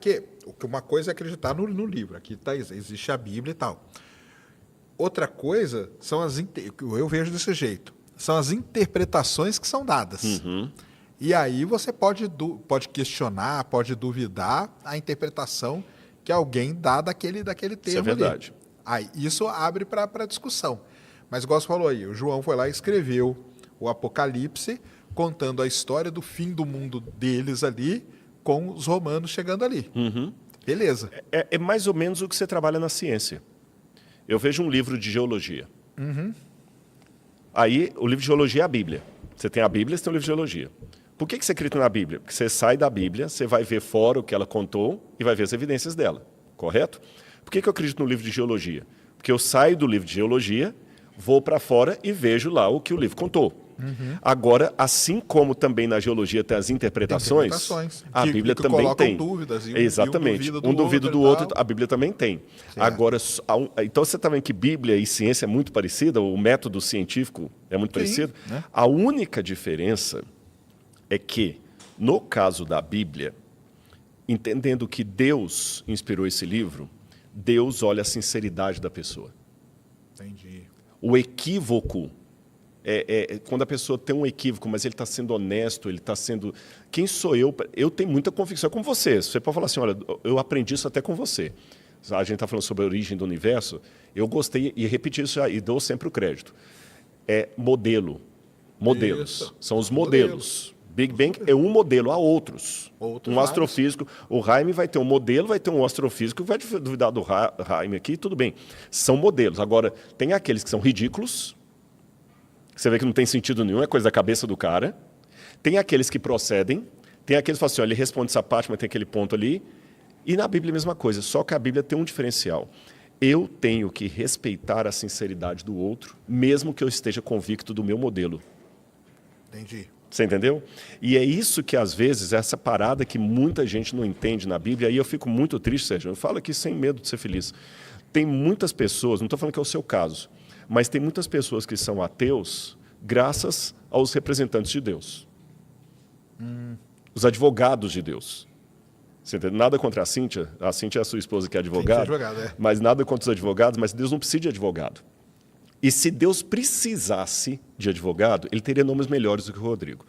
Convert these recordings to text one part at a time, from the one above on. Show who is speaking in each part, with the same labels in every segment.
Speaker 1: porque uma coisa é acreditar no livro, aqui existe a Bíblia e tal. Outra coisa são eu vejo desse jeito, são as interpretações que são dadas. E aí você pode questionar, pode duvidar a interpretação que alguém dá daquele termo.
Speaker 2: Isso é verdade.
Speaker 1: Aí, isso abre para discussão. Mas, igual você falou aí, o João foi lá e escreveu o Apocalipse, contando a história do fim do mundo deles ali, com os romanos chegando ali. Beleza.
Speaker 2: É mais ou menos o que você trabalha na ciência. Eu vejo um livro de geologia. Aí, o livro de geologia é a Bíblia. Você tem a Bíblia, você tem o livro de geologia. Por que isso é escrito na Bíblia? Porque você sai da Bíblia, você vai ver fora o que ela contou e vai ver as evidências dela. Correto? Por que eu acredito no livro de geologia? Porque eu saio do livro de geologia, vou para fora e vejo lá o que o livro contou. Agora, assim como também na geologia tem as interpretações, a Bíblia também tem.
Speaker 1: Dúvidas,
Speaker 2: Exatamente. Um duvida do outro, a Bíblia também tem.
Speaker 1: Certo.
Speaker 2: Agora, então você está vendo que Bíblia e ciência é muito parecida, o método científico é muito parecido.
Speaker 1: Né?
Speaker 2: A única diferença é que, no caso da Bíblia, entendendo que Deus inspirou esse livro, Deus olha a sinceridade da pessoa.
Speaker 1: Entendi.
Speaker 2: O equívoco quando a pessoa tem um equívoco, mas ele está sendo honesto, ele está sendo... Quem sou eu? Eu tenho muita convicção. É como você. Você pode falar assim, olha, eu aprendi isso até com você. A gente está falando sobre a origem do universo. Eu gostei e repeti isso e dou sempre o crédito. Modelos.
Speaker 1: Isso.
Speaker 2: São os modelos. Big Bang é um modelo, há outros. Um astrofísico. O Jaime vai ter um modelo, vai ter um astrofísico que vai duvidar do Jaime aqui, tudo bem. São modelos. Agora, tem aqueles que são ridículos, você vê que não tem sentido nenhum, é coisa da cabeça do cara. Tem aqueles que procedem, tem aqueles que falam assim, ele responde essa parte, mas tem aquele ponto ali. E na Bíblia a mesma coisa, só que a Bíblia tem um diferencial. Eu tenho que respeitar a sinceridade do outro, mesmo que eu esteja convicto do meu modelo.
Speaker 1: Entendi.
Speaker 2: Você entendeu? E é isso que, às vezes, essa parada que muita gente não entende na Bíblia, aí eu fico muito triste, Sérgio, eu falo aqui sem medo de ser feliz. Tem muitas pessoas, não estou falando que é o seu caso, mas tem muitas pessoas que são ateus graças aos representantes de Deus. Os advogados de Deus. Você entende? Nada contra a Cíntia é a sua esposa que é advogada, mas nada contra os advogados, mas Deus não precisa de advogado. E se Deus precisasse de advogado, ele teria nomes melhores do que o Rodrigo.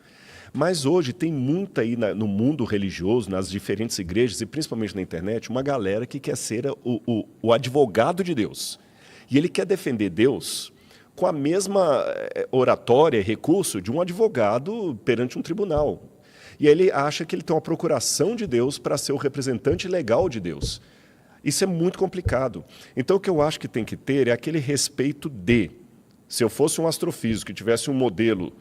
Speaker 2: Mas hoje tem muita aí no mundo religioso, nas diferentes igrejas e principalmente na internet, uma galera que quer ser o advogado de Deus. E ele quer defender Deus com a mesma oratória e recurso de um advogado perante um tribunal. E aí ele acha que ele tem uma procuração de Deus para ser o representante legal de Deus. Isso é muito complicado. Então, o que eu acho que tem que ter é aquele respeito de... Se eu fosse um astrofísico e tivesse um modelo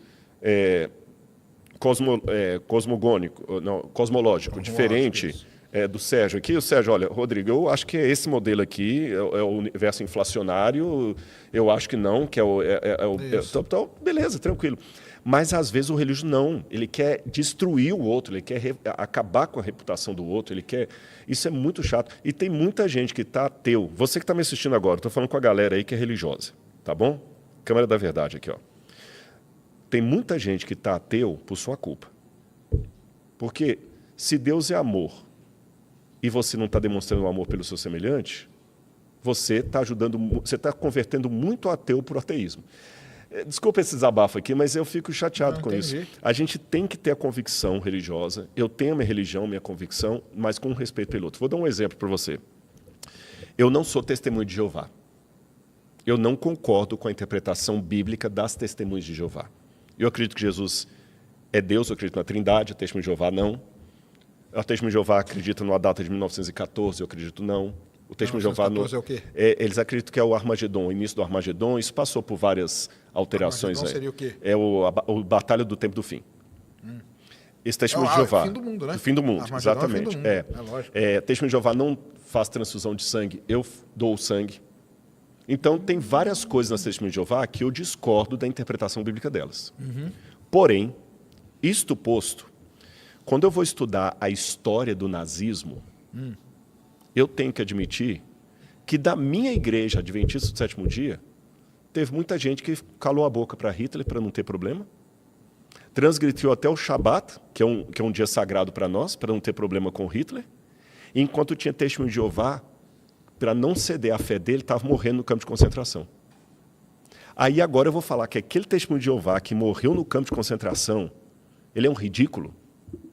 Speaker 2: cosmológico diferente do Sérgio aqui, o Sérgio, olha, Rodrigo, eu acho que esse modelo aqui é o universo inflacionário, eu acho que não, que então, beleza, tranquilo. Mas, às vezes, o religioso não. Ele quer destruir o outro, ele quer acabar com a reputação do outro, ele quer... Isso é muito chato. E tem muita gente que está ateu. Você que está me assistindo agora, estou falando com a galera aí que é religiosa, tá bom? Câmera da verdade aqui, ó. Tem muita gente que está ateu por sua culpa. Porque se Deus é amor e você não está demonstrando amor pelo seu semelhante, você está convertendo muito ateu para o ateísmo. Desculpa esse desabafo aqui, mas eu fico chateado com isso. A gente tem que ter a convicção religiosa. Eu tenho a minha religião, minha convicção, mas com respeito pelo outro. Vou dar um exemplo para você. Eu não sou testemunho de Jeová. Eu não concordo com a interpretação bíblica das testemunhas de Jeová. Eu acredito que Jesus é Deus, eu acredito na Trindade, a testemunha de Jeová não. A testemunha de Jeová acredita numa data de 1914, eu acredito não. O testemunho de Jeová
Speaker 1: é o quê?
Speaker 2: Eles acreditam que é o Armagedon, o início do Armagedon. Isso passou por várias alterações.
Speaker 1: Armagedon seria o quê?
Speaker 2: É o Batalha do Tempo do Fim. Esse testemunho de Jeová.
Speaker 1: O fim do mundo, né?
Speaker 2: O fim do mundo,
Speaker 1: Armagedon
Speaker 2: exatamente.
Speaker 1: É o fim do mundo. Lógico.
Speaker 2: Testemunho de Jeová não faz transfusão de sangue, eu dou o sangue. Então, tem várias coisas nas testemunhas de Jeová que eu discordo da interpretação bíblica delas. Porém, isto posto, quando eu vou estudar a história do nazismo, eu tenho que admitir que da minha igreja adventista do sétimo dia, teve muita gente que calou a boca para Hitler para não ter problema, transgrediu até o Shabat, que é um dia sagrado para nós, para não ter problema com Hitler, Enquanto tinha testemunho de Jeová, para não ceder à fé dele, estava morrendo no campo de concentração. Aí agora eu vou falar que aquele testemunho de Jeová que morreu no campo de concentração, ele é um ridículo,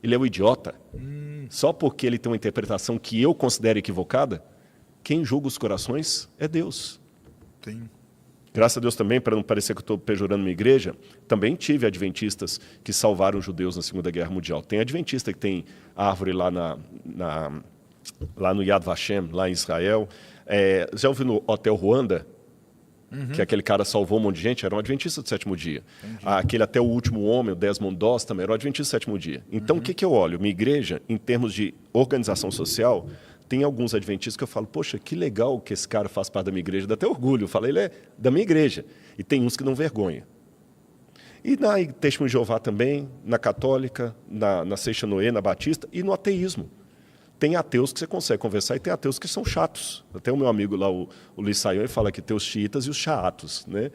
Speaker 2: ele é um idiota. Só porque ele tem uma interpretação que eu considero equivocada, quem julga os corações é Deus.
Speaker 1: Sim.
Speaker 2: Graças a Deus também, para não parecer que eu estou pejorando minha igreja, também tive adventistas que salvaram os judeus na Segunda Guerra Mundial. Tem adventista que tem árvore lá, lá no Yad Vashem, lá em Israel. Já ouviu no Hotel Ruanda? Que aquele cara salvou um monte de gente, era um adventista do sétimo dia. Aquele Até o Último Homem, o Desmond Doss, também era um adventista do sétimo dia. Então, o que eu olho? Minha igreja, em termos de organização social, tem alguns adventistas que eu falo, poxa, que legal que esse cara faz parte da minha igreja, dá até orgulho. Eu falo, ele é da minha igreja. E tem uns que não vergonha. E na Testemunho de Jeová também, na católica, na Seixa Noé, na batista, e no ateísmo. Tem ateus que você consegue conversar e tem ateus que são chatos. Até o meu amigo lá, o Luiz Saião, ele fala que tem os xiitas e os chatos, né?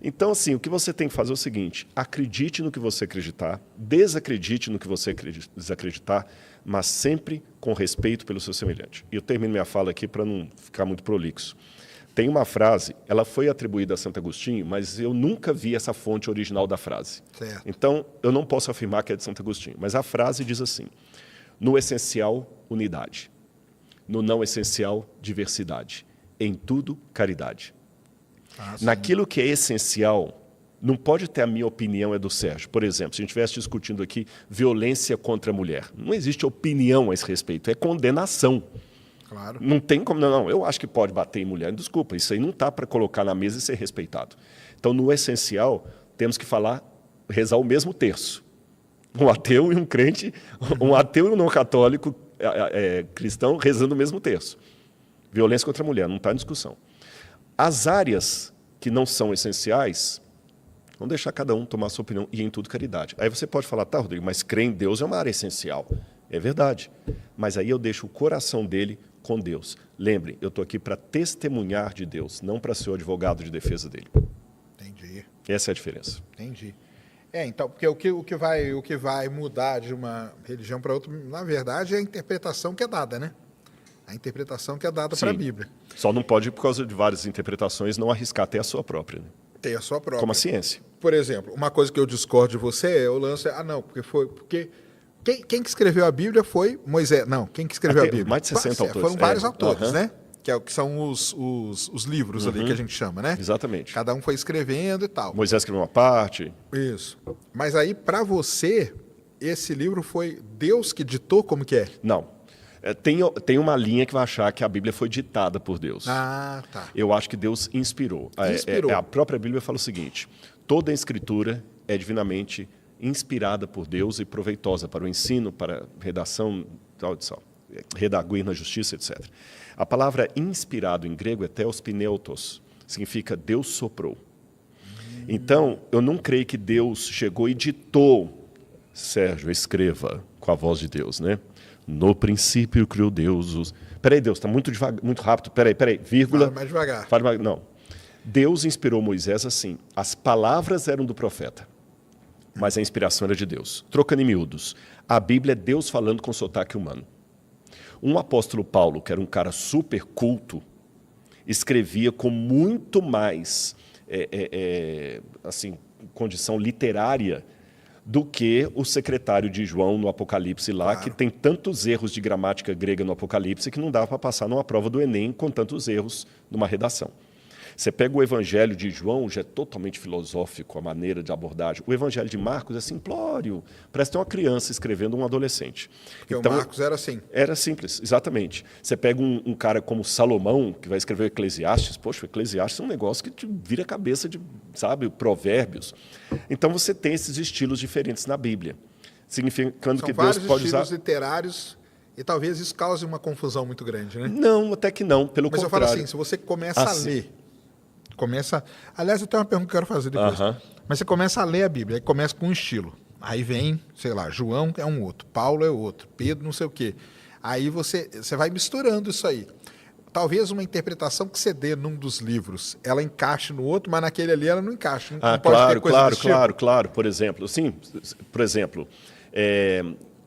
Speaker 2: Então, assim, o que você tem que fazer é o seguinte, acredite no que você acreditar, desacredite no que você desacreditar, mas sempre com respeito pelo seu semelhante. E eu termino minha fala aqui para não ficar muito prolixo. Tem uma frase, ela foi atribuída a Santo Agostinho, mas eu nunca vi essa fonte original da frase.
Speaker 1: Certo.
Speaker 2: Então, eu não posso afirmar que é de Santo Agostinho, mas a frase diz assim, no essencial, unidade. No não essencial, diversidade. Em tudo, caridade. Naquilo que é essencial, não pode ter a minha opinião, é do Sérgio. Por exemplo, se a gente estivesse discutindo aqui violência contra a mulher, não existe opinião a esse respeito, é condenação.
Speaker 1: Claro.
Speaker 2: Não tem como, não, eu acho que pode bater em mulher, desculpa, isso aí não está para colocar na mesa e ser respeitado. Então, no essencial, temos que rezar o mesmo terço. Um ateu e um crente, um ateu e um não católico cristão rezando o mesmo terço. Violência contra a mulher, não está em discussão. As áreas que não são essenciais, vamos deixar cada um tomar a sua opinião e em tudo caridade. Aí você pode falar, tá, Rodrigo, mas crer em Deus é uma área essencial. É verdade. Mas aí eu deixo o coração dele com Deus. Lembre, eu estou aqui para testemunhar de Deus, não para ser o advogado de defesa dele.
Speaker 1: Entendi.
Speaker 2: Essa é a diferença.
Speaker 1: Entendi. Então, porque o que vai mudar de uma religião para outra, na verdade, é a interpretação que é dada, né? A interpretação que é dada para a Bíblia.
Speaker 2: Só não pode, por causa de várias interpretações, não arriscar ter a sua própria. Né?
Speaker 1: Ter a sua própria.
Speaker 2: Como a ciência.
Speaker 1: Por exemplo, uma coisa que eu discordo de você é o lance... porque quem que escreveu a Bíblia foi Moisés. Não, quem que escreveu a Bíblia?
Speaker 2: Mais de 60 autores.
Speaker 1: Foram vários autores, né? Que são os livros ali que a gente chama, né?
Speaker 2: Exatamente.
Speaker 1: Cada um foi escrevendo e tal.
Speaker 2: Moisés escreveu uma parte.
Speaker 1: Isso. Mas aí, para você, esse livro foi Deus que ditou como que é?
Speaker 2: Não. Tem uma linha que vai achar que a Bíblia foi ditada por Deus.
Speaker 1: Ah, tá.
Speaker 2: Eu acho que Deus inspirou. A própria Bíblia fala o seguinte, toda a Escritura é divinamente inspirada por Deus e proveitosa para o ensino, para a redação, redaguir na justiça, etc. A palavra inspirado em grego é theos pneutos, significa Deus soprou. Então, eu não creio que Deus chegou e ditou, Sérgio, escreva com a voz de Deus, né? No princípio criou Deus os... Peraí, Deus, está muito rápido, peraí, vírgula.
Speaker 1: Fala mais devagar.
Speaker 2: Não. Deus inspirou Moisés assim, as palavras eram do profeta, mas a inspiração era de Deus. Trocando em miúdos, a Bíblia é Deus falando com sotaque humano. Um apóstolo Paulo, que era um cara super culto, escrevia com muito mais condição literária do que o secretário de João no Apocalipse lá, que tem tantos erros de gramática grega no Apocalipse que não dava para passar numa prova do Enem com tantos erros numa redação. Você pega o Evangelho de João, já é totalmente filosófico a maneira de abordagem. O Evangelho de Marcos é simplório, parece ter uma criança escrevendo um adolescente.
Speaker 1: Porque então, o Marcos era assim.
Speaker 2: Era simples, exatamente. Você pega um cara como Salomão, que vai escrever o Eclesiastes, poxa, o Eclesiastes é um negócio que te vira a cabeça de, provérbios. Então você tem esses estilos diferentes na Bíblia, significando que Deus pode usar...
Speaker 1: São vários estilos literários e talvez isso cause uma confusão muito grande, né?
Speaker 2: Não, até que não, pelo contrário.
Speaker 1: Mas eu falo assim, se você começa a ler... Aliás, eu tenho uma pergunta que eu quero fazer depois. Mas você começa a ler a Bíblia, aí começa com um estilo. Aí vem, sei lá, João é um outro, Paulo é outro, Pedro não sei o quê. Aí você vai misturando isso aí. Talvez uma interpretação que você dê num dos livros, ela encaixe no outro, mas naquele ali ela não encaixa. Não pode ter coisa desse tipo.
Speaker 2: Claro. Por exemplo,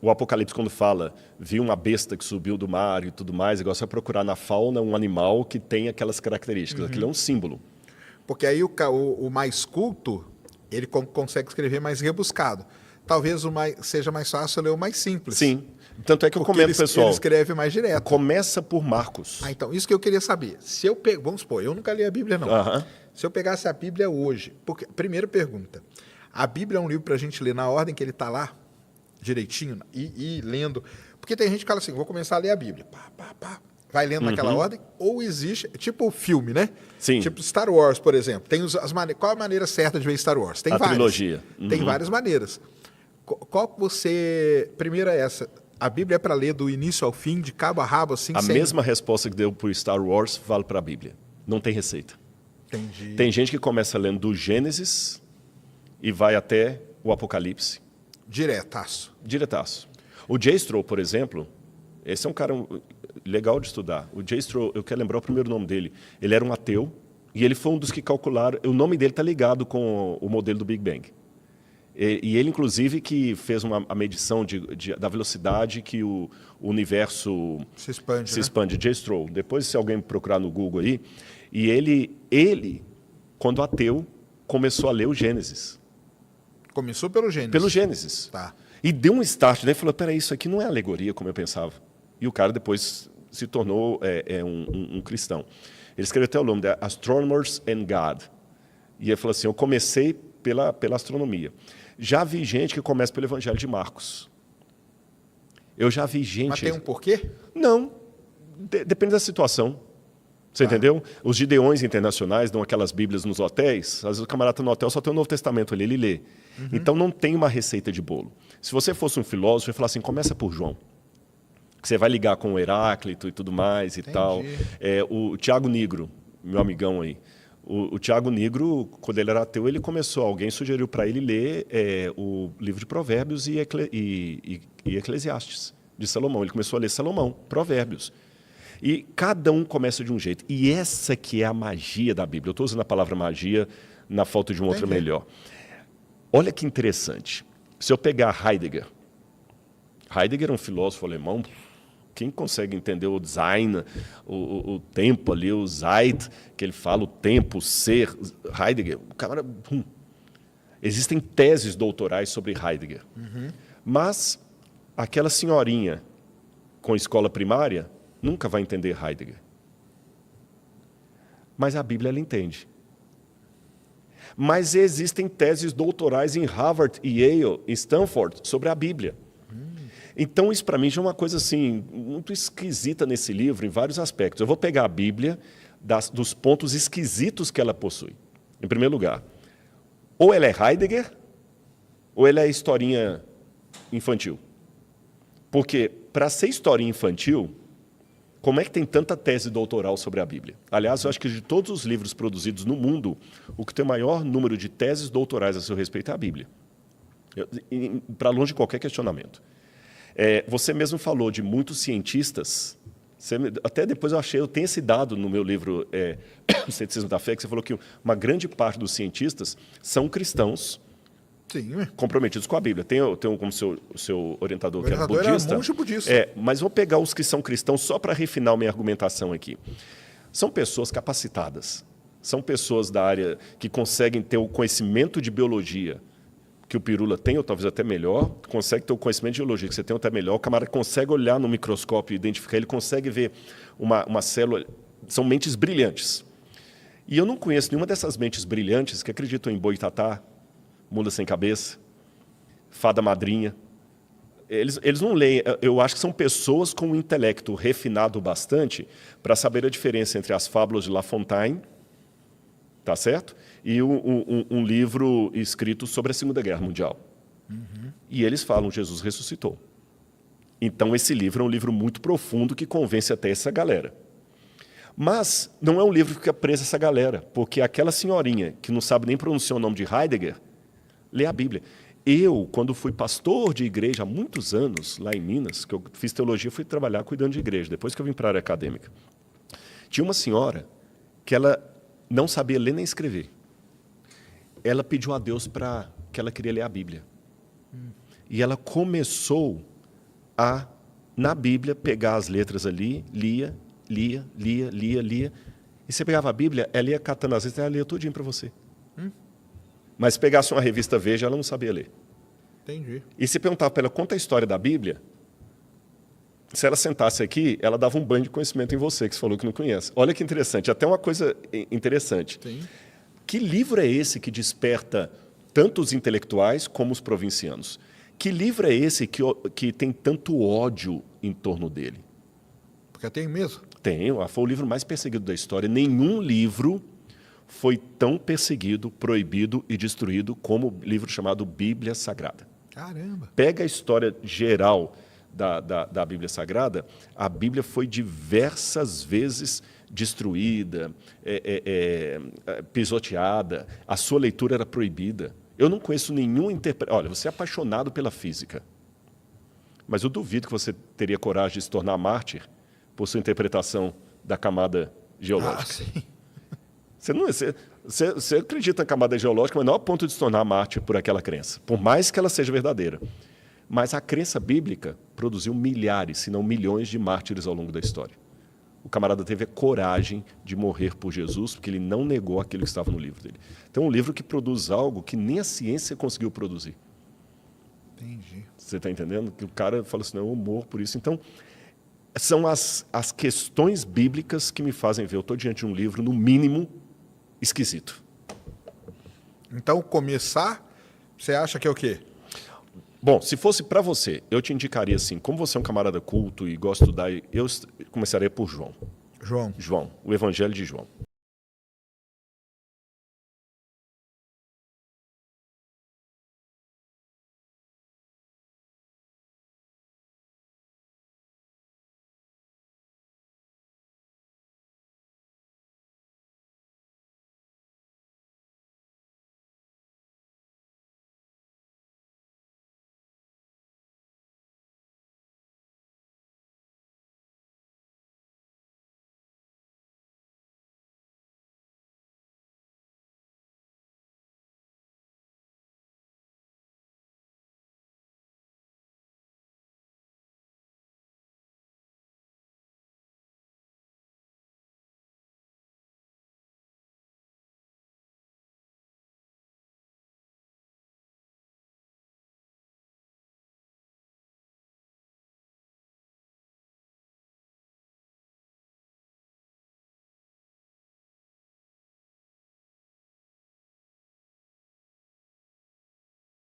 Speaker 2: O Apocalipse, quando fala, viu uma besta que subiu do mar e tudo mais, igual você vai procurar na fauna um animal que tem aquelas características. Aquilo é um símbolo.
Speaker 1: Porque aí o mais culto, ele consegue escrever mais rebuscado. Talvez seja mais fácil ler o mais simples.
Speaker 2: Sim. Tanto é que eu comento, pessoal.
Speaker 1: Ele escreve mais direto.
Speaker 2: Começa por Marcos.
Speaker 1: Então, isso que eu queria saber. Se eu vamos supor, eu nunca li a Bíblia, não. Se eu pegasse a Bíblia hoje, porque, primeira pergunta, a Bíblia é um livro para a gente ler na ordem que ele está lá, direitinho, e lendo. Porque tem gente que fala assim, vou começar a ler a Bíblia. Vai lendo naquela ordem, ou existe, tipo filme, né?
Speaker 2: Sim.
Speaker 1: Tipo Star Wars, por exemplo. Tem qual a maneira certa de ver Star Wars? Tem várias.
Speaker 2: Trilogia.
Speaker 1: Tem várias maneiras. Qual você... Primeiro é essa. A Bíblia é para ler do início ao fim, de cabo a rabo, assim?
Speaker 2: A mesma resposta que deu para o Star Wars vale para a Bíblia. Não tem receita.
Speaker 1: Entendi.
Speaker 2: Tem gente que começa lendo do Gênesis e vai até o Apocalipse.
Speaker 1: Diretaço.
Speaker 2: O J. Stroll, por exemplo, esse é um cara legal de estudar. O J. Stroll, eu quero lembrar o primeiro nome dele. Ele era um ateu e ele foi um dos que calcularam... O nome dele está ligado com o modelo do Big Bang. E ele, inclusive, que fez a medição da velocidade que o universo se expande. J. Stroll. Depois, se alguém procurar no Google aí. E ele, quando ateu, começou a ler o Gênesis.
Speaker 1: Começou pelo Gênesis?
Speaker 2: Pelo Gênesis.
Speaker 1: Tá.
Speaker 2: E deu um start, né? Falou, peraí, isso aqui não é alegoria, como eu pensava. E o cara depois se tornou um cristão. Ele escreveu até o nome, Astronomers and God. E ele falou assim, eu comecei pela astronomia. Já vi gente que começa pelo Evangelho de Marcos. Eu já vi gente...
Speaker 1: Mas tem um porquê?
Speaker 2: Não. Depende da situação. Você entendeu? Os gideões internacionais dão aquelas bíblias nos hotéis. Às vezes o camarada no hotel só tem o Novo Testamento ali, ele lê. Então não tem uma receita de bolo. Se você fosse um filósofo, eu ia falar assim, começa por João. Que você vai ligar com o Heráclito e tudo mais e tal. O Tiago Nigro, meu amigão aí. O Tiago Nigro, quando ele era ateu, ele começou, alguém sugeriu para ele ler o livro de Provérbios e Eclesiastes, de Salomão. Ele começou a ler Salomão, Provérbios. E cada um começa de um jeito. E essa que é a magia da Bíblia. Eu estou usando a palavra magia na falta de um outro melhor. Olha que interessante. Se eu pegar Heidegger é um filósofo alemão. Quem consegue entender o design, o tempo ali, o Zeit, que ele fala, o tempo, o ser, Heidegger, o cara... Existem teses doutorais sobre Heidegger. Mas aquela senhorinha com escola primária nunca vai entender Heidegger. Mas a Bíblia ela entende. Mas existem teses doutorais em Harvard, Yale, em Stanford sobre a Bíblia. Então, isso para mim já é uma coisa assim, muito esquisita nesse livro, em vários aspectos. Eu vou pegar a Bíblia dos pontos esquisitos que ela possui. Em primeiro lugar, ou ela é Heidegger, ou ela é historinha infantil. Porque, para ser historinha infantil, como é que tem tanta tese doutoral sobre a Bíblia? Aliás, eu acho que de todos os livros produzidos no mundo, o que tem o maior número de teses doutorais a seu respeito é a Bíblia. Para longe de qualquer questionamento. Você mesmo falou de muitos cientistas, até depois eu tenho esse dado no meu livro O Ceticismo da Fé, que você falou que uma grande parte dos cientistas são cristãos.
Speaker 1: Sim.
Speaker 2: Comprometidos com a Bíblia. Tem como seu orientador que era budista.
Speaker 1: Era monge budista.
Speaker 2: Mas vou pegar os que são cristãos só para refinar minha argumentação aqui. São pessoas capacitadas, são pessoas da área que conseguem ter o conhecimento de biologia que o Pirula tem, ou talvez até melhor, consegue ter o conhecimento de biologia que você tem até melhor, o camarada consegue olhar no microscópio e identificar, ele consegue ver uma célula, são mentes brilhantes. E eu não conheço nenhuma dessas mentes brilhantes que acreditam em boitatá, mula sem cabeça, fada madrinha. Eles não leem, eu acho que são pessoas com um intelecto refinado bastante para saber a diferença entre as fábulas de La Fontaine, tá certo? E um livro escrito sobre a Segunda Guerra Mundial. E eles falam, Jesus ressuscitou. Então, esse livro é um livro muito profundo que convence até essa galera. Mas não é um livro que fica preso a essa galera, porque aquela senhorinha que não sabe nem pronunciar o nome de Heidegger, lê a Bíblia. Eu, quando fui pastor de igreja há muitos anos, lá em Minas, que eu fiz teologia, fui trabalhar cuidando de igreja, depois que eu vim para a área acadêmica. Tinha uma senhora que ela não sabia ler nem escrever. Ela pediu a Deus que ela queria ler a Bíblia. E ela começou a, na Bíblia, pegar as letras ali, lia, e você pegava a Bíblia, ela ia catando as letras, ela lia tudinho para você. Mas se pegasse uma revista Veja, ela não sabia ler.
Speaker 1: Entendi.
Speaker 2: E se perguntava para ela, conta a história da Bíblia, se ela sentasse aqui, ela dava um banho de conhecimento em você, que você falou que não conhece. Olha que interessante, até uma coisa interessante.
Speaker 1: Sim.
Speaker 2: Que livro é esse que desperta tanto os intelectuais como os provincianos? Que livro é esse que tem tanto ódio em torno dele?
Speaker 1: Porque tem mesmo?
Speaker 2: Tem, foi o livro mais perseguido da história. Nenhum livro foi tão perseguido, proibido e destruído como o livro chamado Bíblia Sagrada.
Speaker 1: Caramba.
Speaker 2: Pega a história geral da Bíblia Sagrada, a Bíblia foi diversas vezes destruída, pisoteada, a sua leitura era proibida. Eu não conheço nenhum interpretador. Olha, você é apaixonado pela física, mas eu duvido que você teria coragem de se tornar mártir por sua interpretação da camada geológica.
Speaker 1: Sim.
Speaker 2: Você acredita na camada geológica, mas não a ponto de se tornar mártir por aquela crença, por mais que ela seja verdadeira. Mas a crença bíblica produziu milhares, se não milhões de mártires ao longo da história. O camarada teve a coragem de morrer por Jesus, porque ele não negou aquilo que estava no livro dele. Então, é um livro que produz algo que nem a ciência conseguiu produzir.
Speaker 1: Entendi.
Speaker 2: Você está entendendo? Que o cara fala assim, não, eu morro por isso. Então, são as questões bíblicas que me fazem ver. Eu estou diante de um livro, no mínimo, esquisito.
Speaker 1: Então, começar, você acha que é o quê?
Speaker 2: Bom, se fosse para você, eu te indicaria assim, como você é um camarada culto e gosta de estudar, eu começaria por João.
Speaker 1: João.
Speaker 2: João, o Evangelho de João.